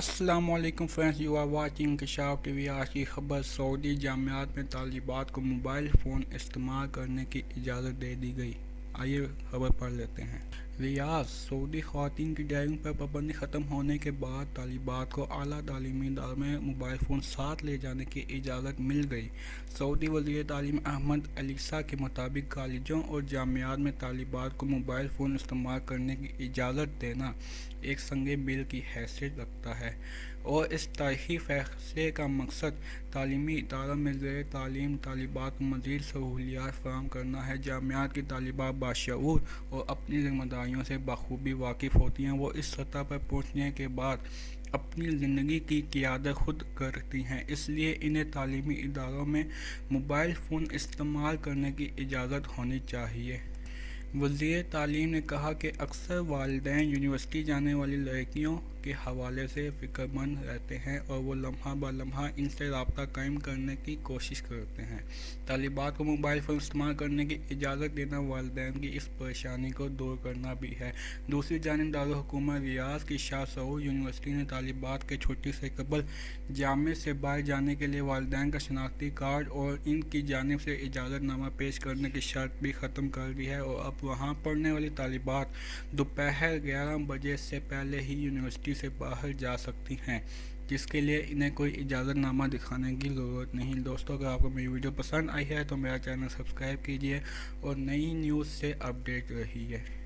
السلام علیکم friends, you are watching انکشاف ٹی وی۔ آج کی خبر: سعودی جامعات میں طالبات کو موبائل فون استعمال کرنے کی اجازت دے دی گئی۔ آئیے خبر پڑھ لیتے ہیں۔ ریاض: سعودی خواتین کی ڈرائیونگ پر پابندی ختم ہونے کے بعد طالبات کو اعلیٰ تعلیمی اداروں میں موبائل فون ساتھ لے جانے کی اجازت مل گئی۔ سعودی وزیر تعلیم احمد الیسا کے مطابق کالجوں اور جامعات میں طالبات کو موبائل فون استعمال کرنے کی اجازت دینا ایک سنگ میل کی حیثیت رکھتا ہے اور اس تاریخی فیصلے کا مقصد تعلیمی اداروں میں زیر تعلیم طالبات کو مزید سہولیات فراہم کرنا ہے۔ جامعات کی طالبات باشعور اور اپنی ذمہ داریوں سے بخوبی واقف ہوتی ہیں۔ وہ اس سطح پر پہنچنے کے بعد اپنی زندگی کی قیادت خود کرتی ہیں، اس لیے انہیں تعلیمی اداروں میں موبائل فون استعمال کرنے کی اجازت ہونی چاہیے۔ وزیر تعلیم نے کہا کہ اکثر والدین یونیورسٹی جانے والی لڑکیوں کے حوالے سے فکر مند رہتے ہیں اور وہ لمحہ بہ لمحہ ان سے رابطہ قائم کرنے کی کوشش کرتے ہیں۔ طالبات کو موبائل فون استعمال کرنے کی اجازت دینا والدین کی اس پریشانی کو دور کرنا بھی ہے۔ دوسری جانب دارالحکومت ریاض کی شاہ سعود یونیورسٹی نے طالبات کے چھٹی سے قبل جامعے سے باہر جانے کے لیے والدین کا شناختی کارڈ اور ان کی جانب سے اجازت نامہ پیش کرنے کی شرط بھی ختم کر دی ہے اور اب وہاں پڑھنے والی طالبات دوپہر 11 بجے سے پہلے ہی یونیورسٹی سے باہر جا سکتی ہیں، جس کے لیے انہیں کوئی اجازت نامہ دکھانے کی ضرورت نہیں۔ دوستو، اگر آپ کو میری ویڈیو پسند آئی ہے تو میرا چینل سبسکرائب کیجیے اور نئی نیوز سے اپڈیٹ رہیے۔